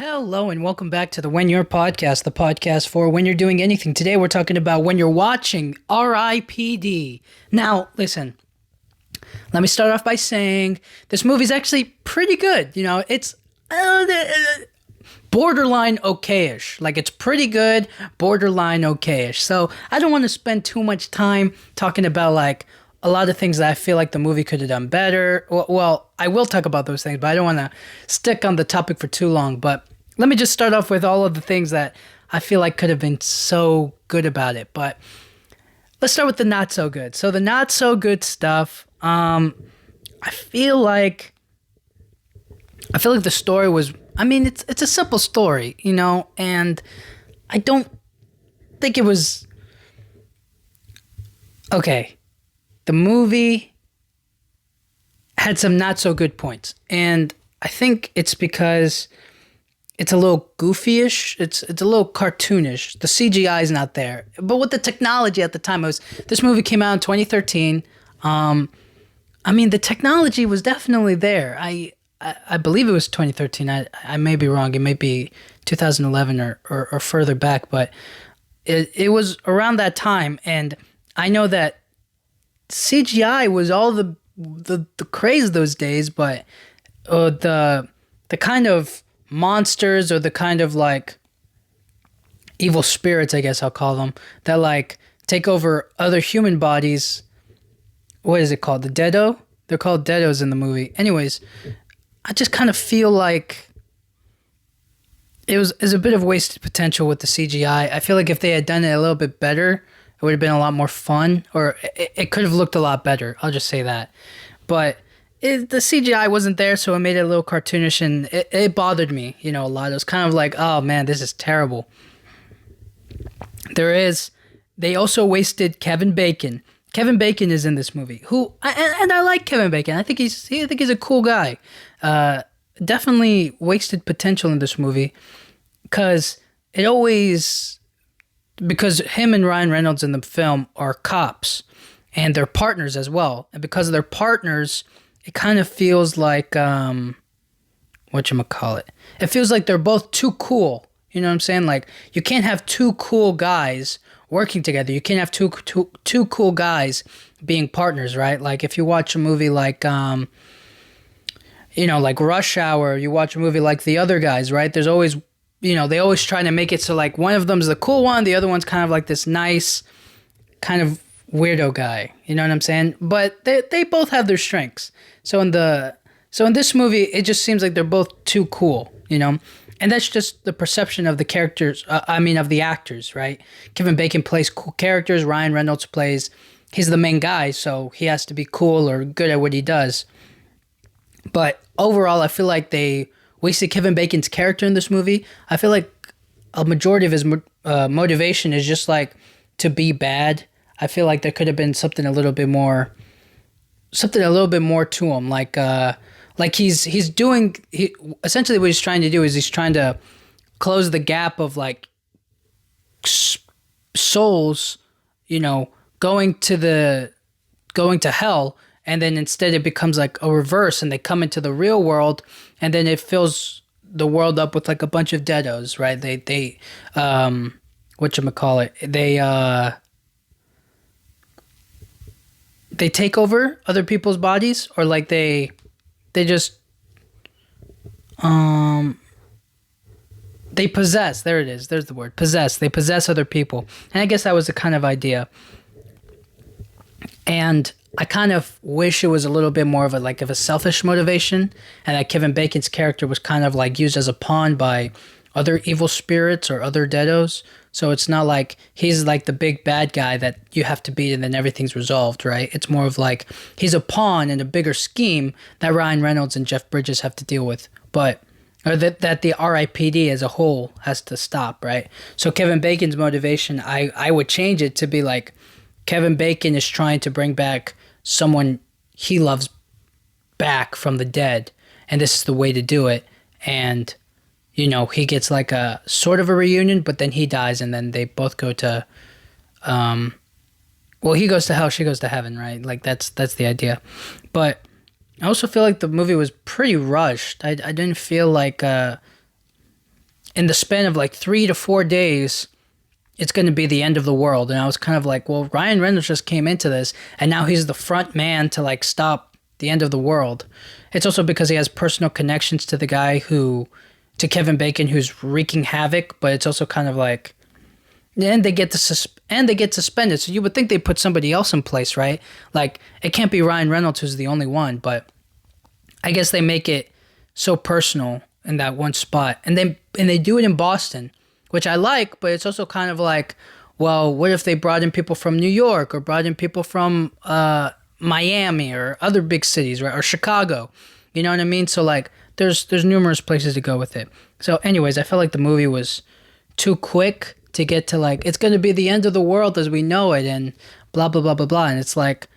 Hello and welcome back to the When You're podcast, the podcast for when you're doing anything. Today we're talking about when you're watching R.I.P.D. Now, listen, let me start off by saying this movie's actually pretty good. You know, it's borderline okayish. Like, it's pretty good, borderline okayish. So I don't want to spend too much time talking about, like, a lot of things that I feel like the movie could have done better. Well, I will talk about those things, but I don't want to stick on the topic for too long. But let me just start off with all of the things that I feel like could have been so good about it. But let's start with the not so good. So the not so good stuff, I feel like the story was, it's a simple story, you know, and I don't think it was okay. The movie had some not so good points, and I think it's because it's a little goofy-ish. It's a little cartoonish. The CGI is not there, but with the technology at the time, this movie came out in 2013. The technology was definitely there. I believe it was 2013. I may be wrong. It may be 2011 or further back, but it was around that time, and I know that CGI was all the craze those days, but the kind of monsters, or the kind of like evil spirits, I guess I'll call them, that like take over other human bodies. What is it called? The Deado? They're called Deados in the movie. Anyways, I just kind of feel like it was a bit of wasted potential with the CGI. I feel like if they had done it a little bit better, it would have been a lot more fun, or it could have looked a lot better. I'll just say that. But the CGI wasn't there, so it made it a little cartoonish, and it bothered me, you know, a lot. It was kind of like, oh man, this is terrible. They also wasted Kevin Bacon. Kevin Bacon is in this movie, and I like Kevin Bacon. I think he's a cool guy. Definitely wasted potential in this movie, because him and Ryan Reynolds in the film are cops, and they're partners as well. And because they're partners, it kind of feels like, whatchamacallit? It feels like they're both too cool. You know what I'm saying? Like, you can't have two cool guys working together. You can't have two cool guys being partners, right? Like, if you watch a movie like, like Rush Hour, you watch a movie like The Other Guys, right? There's always, they always try to make it so like one of them's the cool one, the other one's kind of like this nice kind of weirdo guy. You know what I'm saying? But they both have their strengths. So in this movie, it just seems like they're both too cool, you know? And that's just the perception of the characters, of the actors, right? Kevin Bacon plays cool characters, Ryan Reynolds he's the main guy, so he has to be cool or good at what he does. But overall, I feel like they wasted Kevin Bacon's character in this movie. I feel like a majority of his motivation is just like to be bad. I feel like there could have been something a little bit more to him. Essentially what he's trying to do is he's trying to close the gap of like souls, going to hell. And then instead it becomes like a reverse, and they come into the real world, and then it fills the world up with like a bunch of deados, right? They take over other people's bodies, or like they just they possess. There it is. There's the word. Possess. They possess other people. And I guess that was the kind of idea. And I kind of wish it was a little bit more of a selfish motivation, and that Kevin Bacon's character was kind of like used as a pawn by other evil spirits or other deados. So it's not like he's like the big bad guy that you have to beat and then everything's resolved, right? It's more of like he's a pawn in a bigger scheme that Ryan Reynolds and Jeff Bridges have to deal with, or that the R.I.P.D. as a whole has to stop, right? So Kevin Bacon's motivation, I would change it to be like Kevin Bacon is trying to bring back someone he loves back from the dead, and this is the way to do it. And he gets like a sort of a reunion, but then he dies, and then they both go to he goes to hell, she goes to heaven, right? Like that's the idea. But I also feel like the movie was pretty rushed. I didn't feel like in the span of like 3 to 4 days, it's going to be the end of the world. And I was kind of like, well, Ryan Reynolds just came into this, and now he's the front man to like stop the end of the world. It's also because he has personal connections to the guy to Kevin Bacon, who's wreaking havoc. But it's also kind of like, and they get suspended. So you would think they put somebody else in place, right? Like it can't be Ryan Reynolds who's the only one, but I guess they make it so personal in that one spot, and they do it in Boston, which I like. But it's also kind of like, well, what if they brought in people from New York or brought in people from Miami or other big cities, right? Or Chicago, you know what I mean? So like, there's numerous places to go with it. So, anyways, I felt like the movie was too quick to get to like, it's going to be the end of the world as we know it, and blah blah blah blah blah. And it's like,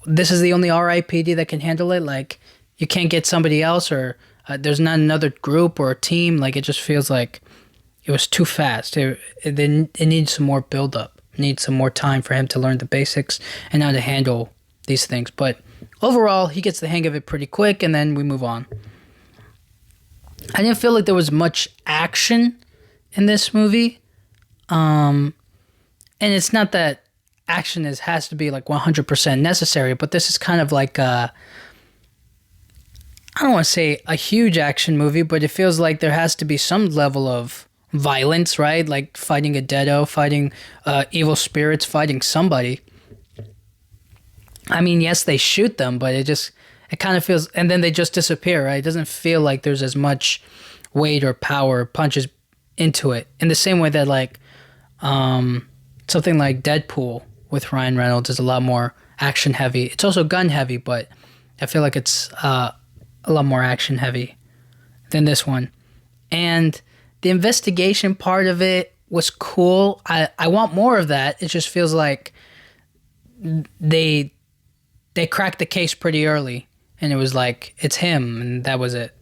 this is the only R.I.P.D that can handle it. Like, you can't get somebody else, or there's not another group or a team. Like, it just feels like it was too fast. It needs some more build up. It needs some more time for him to learn the basics and how to handle these things. But overall, he gets the hang of it pretty quick, and then we move on. I didn't feel like there was much action in this movie. And it's not that action has to be like 100% necessary, but this is kind of like I don't want to say a huge action movie, but it feels like there has to be some level of violence, right? Like fighting a deado, fighting evil spirits, fighting somebody. I mean, yes, they shoot them, but it kind of feels, and then they just disappear, right? It doesn't feel like there's as much weight or power, punches into it. In the same way that like something like Deadpool with Ryan Reynolds is a lot more action heavy. It's also gun heavy, but I feel like it's a lot more action heavy than this one. And the investigation part of it was cool. I want more of that. It just feels like they cracked the case pretty early, and it was like, it's him, and that was it.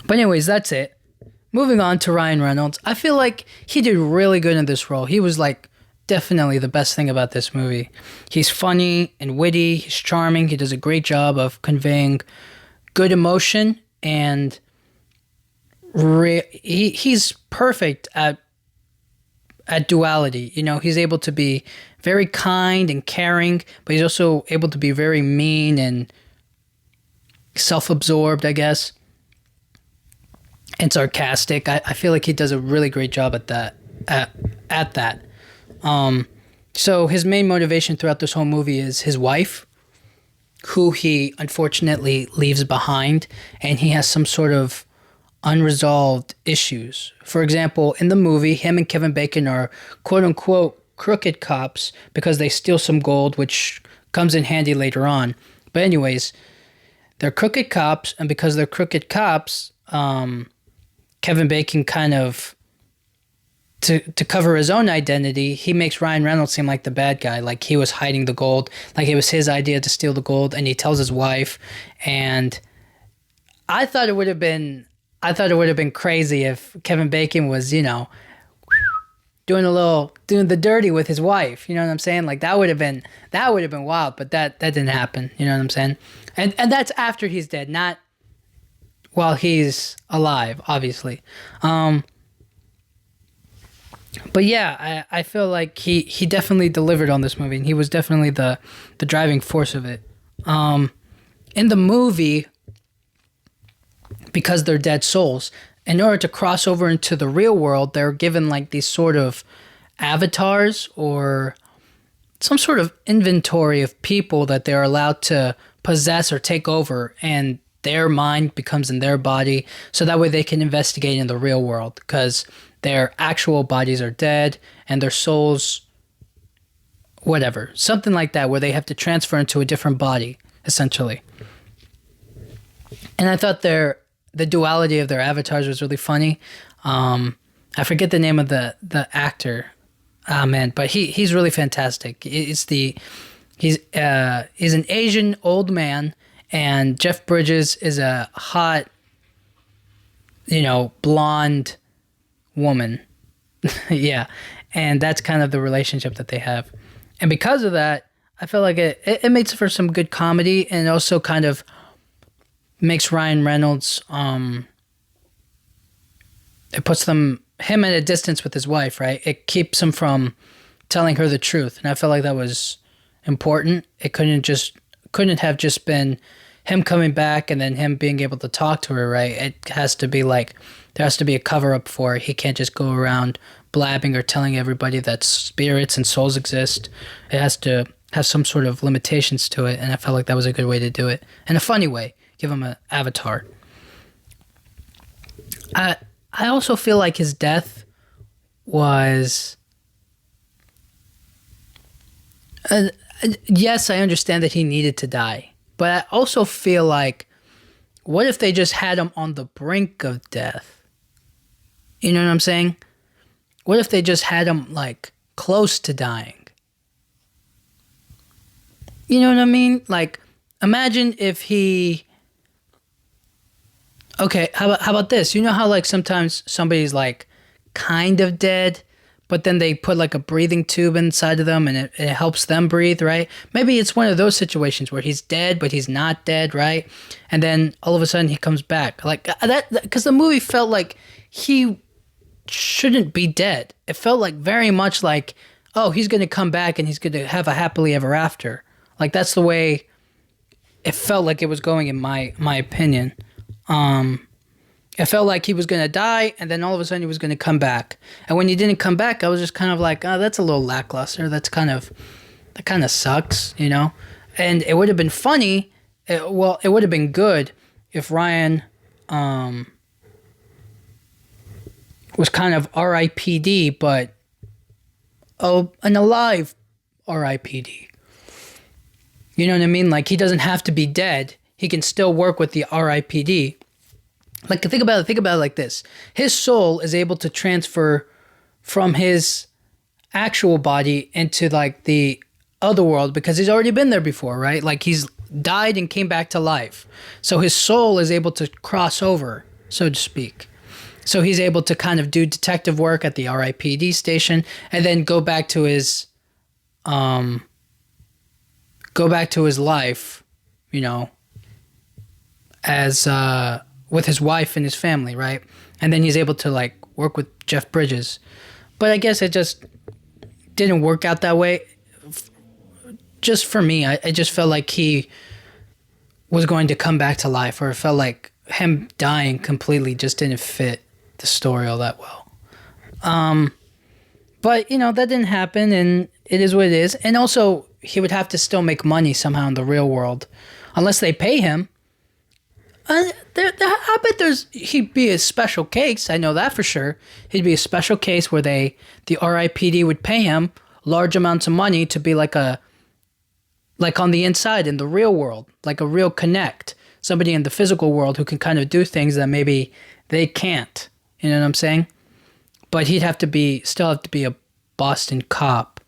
But anyways, that's it. Moving on to Ryan Reynolds. I feel like he did really good in this role. He was like definitely the best thing about this movie. He's funny and witty. He's charming. He does a great job of conveying good emotion, and he's perfect at duality. You know, he's able to be very kind and caring, but he's also able to be very mean and self-absorbed, I guess, and sarcastic. I feel like he does a really great job at that. At that. So his main motivation throughout this whole movie is his wife, who he unfortunately leaves behind, and he has some sort of unresolved issues. For example, in the movie, him and Kevin Bacon are quote-unquote crooked cops because they steal some gold, which comes in handy later on. But anyways, they're crooked cops, and because they're crooked cops, Kevin Bacon kind of, to cover his own identity, he makes Ryan Reynolds seem like the bad guy, like he was hiding the gold, like it was his idea to steal the gold, and he tells his wife. And I thought it would have been crazy if Kevin Bacon was, you know, doing the dirty with his wife. You know what I'm saying? Like that would have been wild, but that didn't happen. You know what I'm saying? And that's after he's dead, not while he's alive, obviously. But yeah, I feel like he definitely delivered on this movie, and he was definitely the driving force of it. In the movie, because they're dead souls, in order to cross over into the real world, they're given like these sort of avatars or some sort of inventory of people that they're allowed to possess or take over, and their mind becomes in their body, so that way they can investigate in the real world, because their actual bodies are dead and their souls, whatever, something like that, where they have to transfer into a different body, essentially. And I thought the duality of their avatars was really funny. I forget the name of the actor, but he's really fantastic. He's an Asian old man, and Jeff Bridges is a hot, blonde woman. Yeah, and that's kind of the relationship that they have. And because of that, I feel like it makes for some good comedy, and also kind of makes Ryan Reynolds it puts him at a distance with his wife, right? It keeps him from telling her the truth, and I felt like that was important. It couldn't have just been him coming back and then him being able to talk to her, right? It has to be like there has to be a cover up for it. He can't just go around blabbing or telling everybody that spirits and souls exist. It has to have some sort of limitations to it, and I felt like that was a good way to do it. In a funny way, give him an avatar. I also feel like his death was... yes, I understand that he needed to die, but I also feel like, what if they just had him on the brink of death? You know what I'm saying? What if they just had him, like, close to dying? You know what I mean? Like, imagine if he... Okay, how about this? You know how, like, sometimes somebody's, like, kind of dead, but then they put, like, a breathing tube inside of them and it helps them breathe, right? Maybe it's one of those situations where he's dead, but he's not dead, right? And then all of a sudden he comes back. Like, that because the movie felt like he shouldn't be dead. It felt like very much like, oh, he's going to come back and he's going to have a happily ever after. Like, that's the way it felt like it was going, in my opinion. It felt like he was going to die, and then all of a sudden he was going to come back. And when he didn't come back, I was just kind of like, oh, that's a little lackluster. That kind of sucks, you know? And it would have been funny. It would have been good if Ryan was kind of R.I.P.D, but an alive R.I.P.D. You know what I mean? Like, he doesn't have to be dead. He can still work with the R.I.P.D. Like, think about it like this. His soul is able to transfer from his actual body into, like, the other world because he's already been there before, right? Like, he's died and came back to life. So his soul is able to cross over, so to speak. So he's able to kind of do detective work at the R.I.P.D station and then go back to his life, you know, as with his wife and his family, right? And then he's able to, like, work with Jeff Bridges. But I guess it just didn't work out that way. Just for me, I just felt like he was going to come back to life, or it felt like him dying completely just didn't fit the story all that well. But, you know, that didn't happen, and it is what it is. And also, he would have to still make money somehow in the real world, unless they pay him. I bet he'd be a special case. I know that for sure. He'd be a special case where the R.I.P.D would pay him large amounts of money to be like on the inside in the real world, like a real connect, somebody in the physical world who can kind of do things that maybe they can't. You know what I'm saying? But he'd still have to be a Boston cop.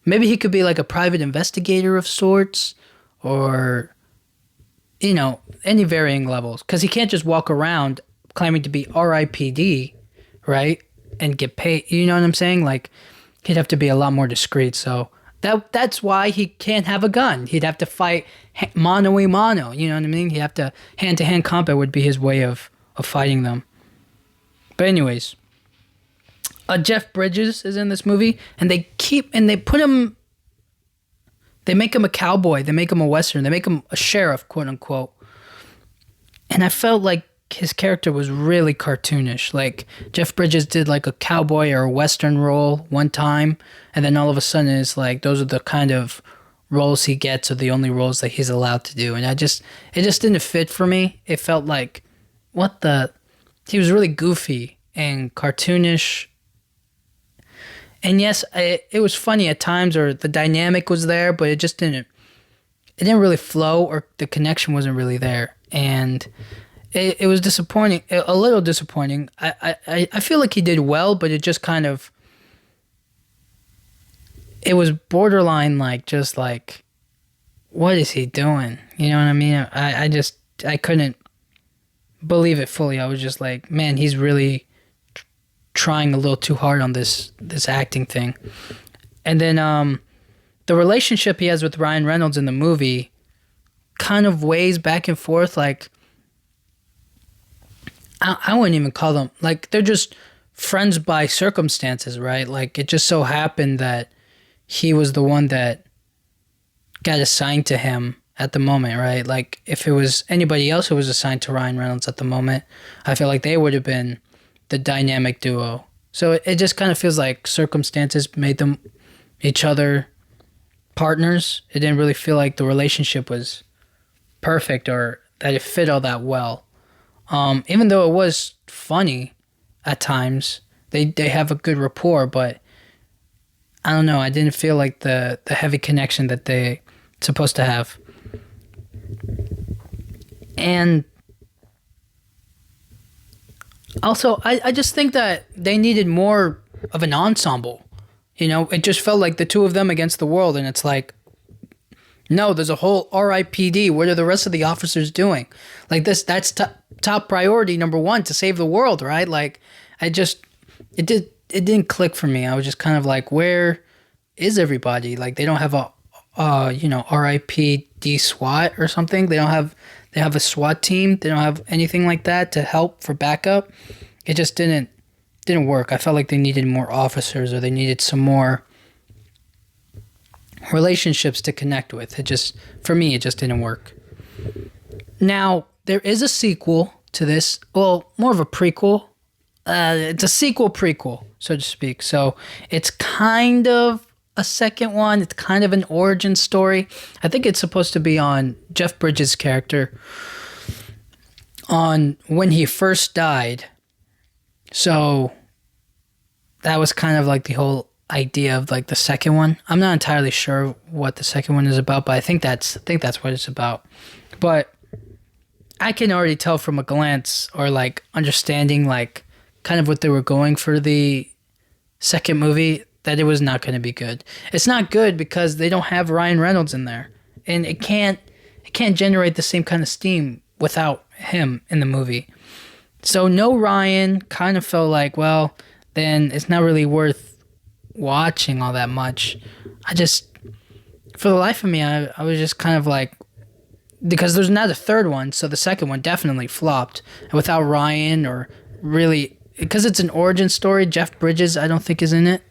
Maybe he could be like a private investigator of sorts, or, you know, any varying levels. Because he can't just walk around claiming to be R.I.P.D, right? And get paid. You know what I'm saying? Like, he'd have to be a lot more discreet. So that's why he can't have a gun. He'd have to fight mano a mano. You know what I mean? He'd have to hand-to-hand combat would be his way of fighting them. But anyways, Jeff Bridges is in this movie, and they make him a cowboy, they make him a western, they make him a sheriff, quote unquote. And I felt like his character was really cartoonish. Like, Jeff Bridges did like a cowboy or a western role one time, and then all of a sudden it's like those are the kind of roles he gets, or the only roles that he's allowed to do. And it just didn't fit for me. It felt like, he was really goofy and cartoonish. And yes, it was funny at times, or the dynamic was there, but it didn't really flow, or the connection wasn't really there. And it was disappointing, a little disappointing. I feel like he did well, but it just kind of, it was borderline, like, just like, what is he doing? You know what I mean? I couldn't believe it fully. I was just like, man, he's really trying a little too hard on this acting thing. And then the relationship he has with Ryan Reynolds in the movie kind of weighs back and forth. Like, I wouldn't even call them like they're just friends by circumstances, right? Like it just so happened that he was the one that got assigned to him at the moment, right? Like if it was anybody else who was assigned to Ryan Reynolds at the moment, I feel like they would have been the dynamic duo. So it just kind of feels like circumstances made them each other partners. It didn't really feel like the relationship was perfect or that it fit all that well. Even though it was funny at times, they have a good rapport, but I don't know. I didn't feel like the heavy connection that they supposed to have. And also, I just think that they needed more of an ensemble. You know, it just felt like the two of them against the world, and it's like, no, there's a whole R.I.P.D. What are the rest of the officers doing? Like that's top priority number one to save the world, right? Like, it didn't click for me. I was just kind of like, where is everybody? Like, they don't have a, R.I.P.D. SWAT or something. They have a SWAT team. They don't have anything like that to help for backup. It just didn't work. I felt like they needed more officers or they needed some more relationships to connect with. For me, it just didn't work. Now, there is a sequel to this. Well, more of a prequel. It's a sequel prequel, so to speak. So it's kind of a second one. It's kind of an origin story. I think it's supposed to be on Jeff Bridges' character on when he first died. So that was kind of like the whole idea of like the second one. I'm not entirely sure what the second one is about, but I think that's what it's about. But I can already tell from a glance or like understanding like kind of what they were going for the second movie that it was not going to be good. It's not good because they don't have Ryan Reynolds in there, and it can't generate the same kind of steam without him in the movie. So no Ryan kind of felt like, well, then it's not really worth watching all that much. For the life of me, I was just kind of like, because there's not a third one, so the second one definitely flopped. And without Ryan or really, because it's an origin story, Jeff Bridges I don't think is in it.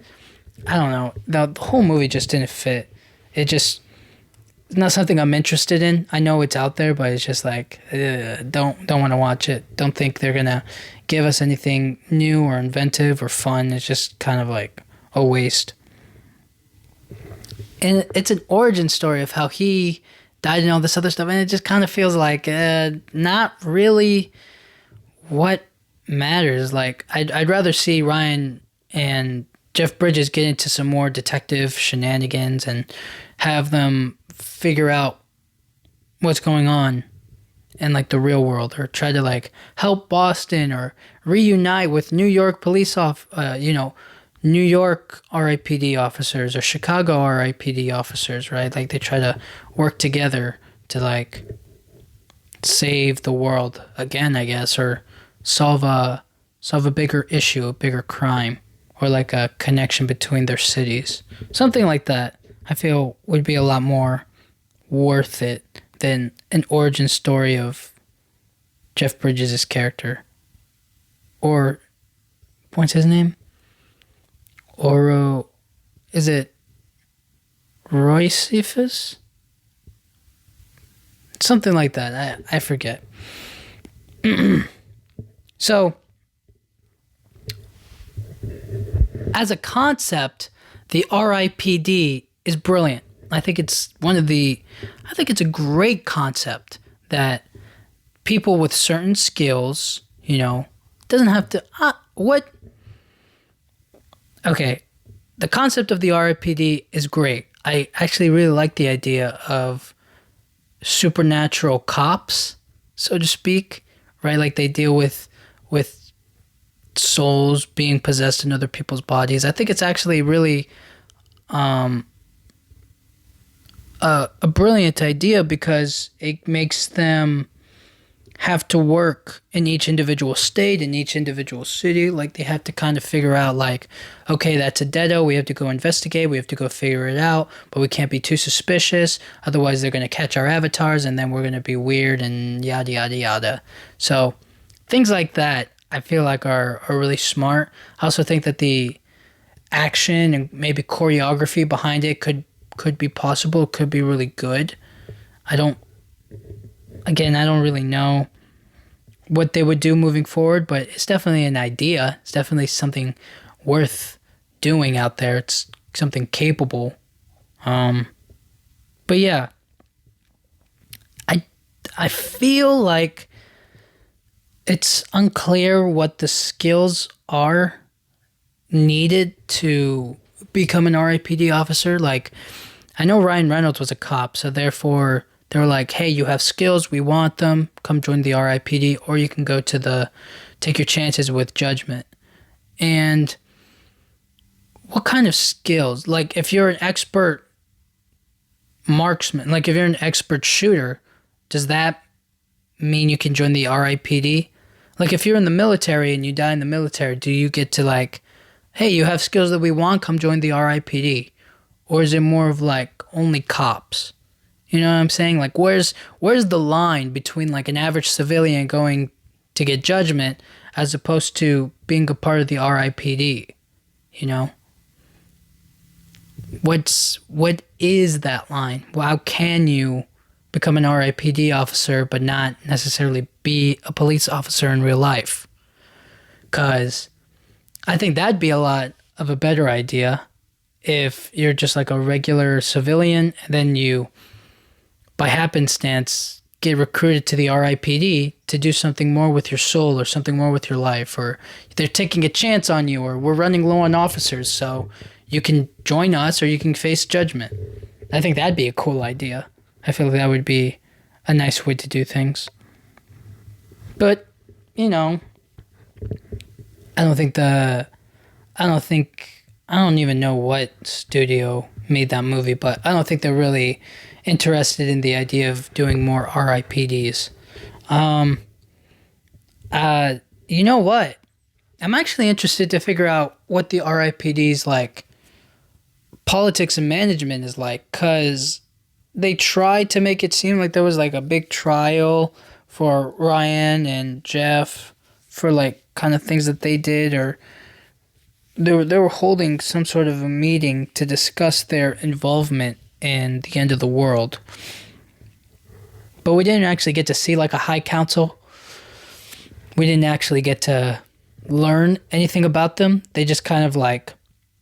I don't know. The whole movie just didn't fit. It's not something I'm interested in. I know it's out there, but it's just like, don't want to watch it. Don't think they're going to give us anything new or inventive or fun. It's just kind of like a waste. And it's an origin story of how he died and all this other stuff, and it just kind of feels like not really what matters. Like, I'd rather see Ryan and Jeff Bridges get into some more detective shenanigans and have them figure out what's going on in like the real world, or try to like help Boston or reunite with New York New York R.I.P.D. officers or Chicago R.I.P.D. officers, right? Like they try to work together to like save the world again, I guess, or solve a bigger issue, a bigger crime, or like a connection between their cities. Something like that, I feel would be a lot more worth it than an origin story of Jeff Bridges' character. Or, what's his name? Oro, is it Roycephus? Something like that. I forget. So, as a concept, the R.I.P.D. is brilliant. I think it's a great concept that people with certain skills, doesn't have to, okay, the concept of the R.I.P.D. is great. I actually really like the idea of supernatural cops, so to speak, right? Like they deal with souls being possessed in other people's bodies. I think it's actually really a brilliant idea because it makes them have to work in each individual state, in each individual city. Like they have to kind of figure out like, okay, that's a deado. We have to go investigate. We have to go figure it out, but we can't be too suspicious. Otherwise they're going to catch our avatars and then we're going to be weird and yada, yada, yada. So things like that I feel like are really smart. I also think that the action and maybe choreography behind it could be possible, could be really good. I don't I don't really know what they would do moving forward, but it's definitely an idea. It's definitely something worth doing out there. It's something capable. Um, but yeah, I I feel like it's unclear what the skills are needed to become an R.I.P.D. officer. Like, I know Ryan Reynolds was a cop, so therefore they were like, "Hey, you have skills. We want them. Come join the R.I.P.D. Or you can go to the take your chances with judgment." And what kind of skills? Like, if you're an expert marksman, like if you're an expert shooter, does that mean you can join the R.I.P.D.? Like, if you're in the military and you die in the military, do you get to like, hey, you have skills that we want, come join the R.I.P.D.? Or is it more of like only cops? You know what I'm saying? Like, where's the line between like an average civilian going to get judgment as opposed to being a part of the R.I.P.D.? You know, what is that line? Well, how can you become an R.I.P.D. officer but not necessarily be a police officer in real life? Because I think that'd be a lot of a better idea if you're just like a regular civilian and then you, by happenstance, get recruited to the R.I.P.D. to do something more with your soul or something more with your life, or they're taking a chance on you, or we're running low on officers, so you can join us or you can face judgment. I think that'd be a cool idea. I feel like that would be a nice way to do things. But, you know, I don't think I don't even know what studio made that movie, but I don't think they're really interested in the idea of doing more R.I.P.Ds. You know what? I'm actually interested to figure out what the R.I.P.D's like politics and management is like, because they tried to make it seem like there was like a big trial for Ryan and Jeff for like kind of things that they did, or they were holding some sort of a meeting to discuss their involvement in the end of the world. But we didn't actually get to see like a high council. We didn't actually get to learn anything about them. They just kind of like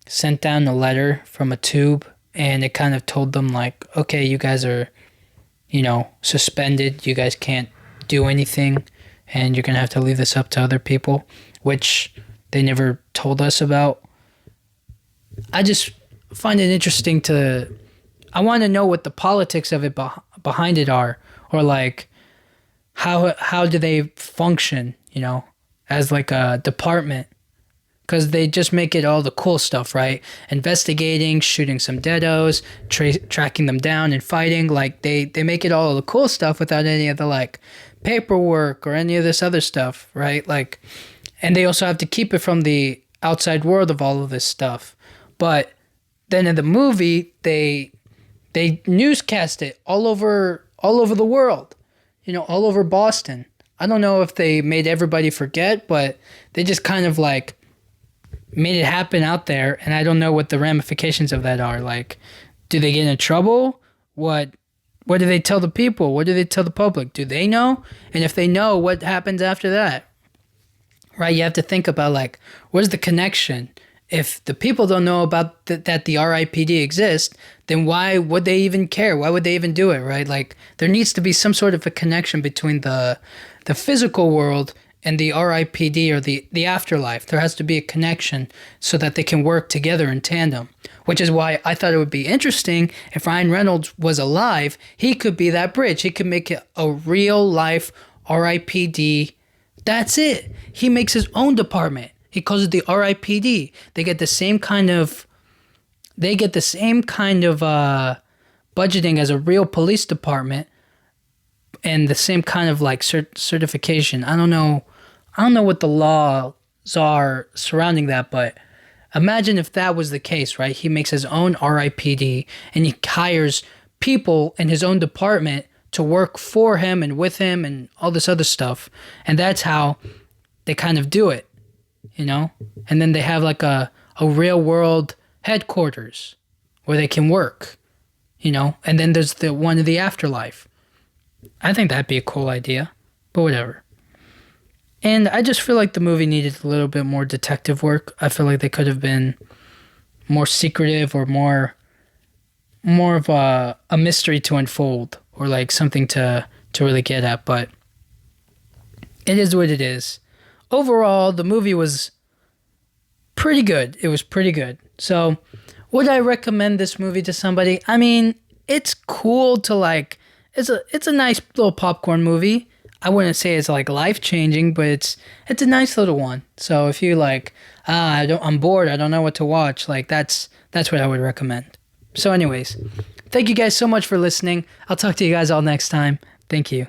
sent down a letter from a tube, and it kind of told them like, okay, you guys are, suspended. You guys can't do anything, and you're going to have to leave this up to other people, which they never told us about. I just find it interesting I want to know what the politics of it behind it are, or like how do they function, as like a department. Because they just make it all the cool stuff, right? Investigating, shooting some deados, tracking them down and fighting. Like, they make it all the cool stuff without any of the, like, paperwork or any of this other stuff, right? Like, and they also have to keep it from the outside world of all of this stuff. But then in the movie, they newscast it all over the world, all over Boston. I don't know if they made everybody forget, but they just kind of, like, made it happen out there, and I don't know what the ramifications of that are. Like, do they get in trouble? What do they tell the people? What do they tell the public? Do they know? And if they know, what happens after that? Right? You have to think about, like, where's the connection? If the people don't know about that the R.I.P.D. exists, then why would they even care? Why would they even do it, right? Like, there needs to be some sort of a connection between the physical world and the R.I.P.D. or the afterlife. There has to be a connection so that they can work together in tandem, which is why I thought it would be interesting if Ryan Reynolds was alive. He could be that bridge. He could make it a real-life R.I.P.D. That's it. He makes his own department. He calls it the R.I.P.D. They get the same kind of budgeting as a real police department, and the same kind of like certification. I don't know what the laws are surrounding that, but imagine if that was the case, right? He makes his own R.I.P.D. and he hires people in his own department to work for him and with him and all this other stuff. And that's how they kind of do it, you know? And then they have like a real world headquarters where they can work, you know? And then there's the one in the afterlife. I think that'd be a cool idea, but whatever. And I just feel like the movie needed a little bit more detective work. I feel like they could have been more secretive or more of a mystery to unfold, or like something to really get at, but it is what it is. Overall, the movie was pretty good. It was pretty good. So, would I recommend this movie to somebody? I mean, it's cool to like, it's a nice little popcorn movie. I wouldn't say it's like life-changing, but it's a nice little one. So if you like, I'm bored, I don't know what to watch, like that's what I would recommend. So anyways, thank you guys so much for listening. I'll talk to you guys all next time. Thank you.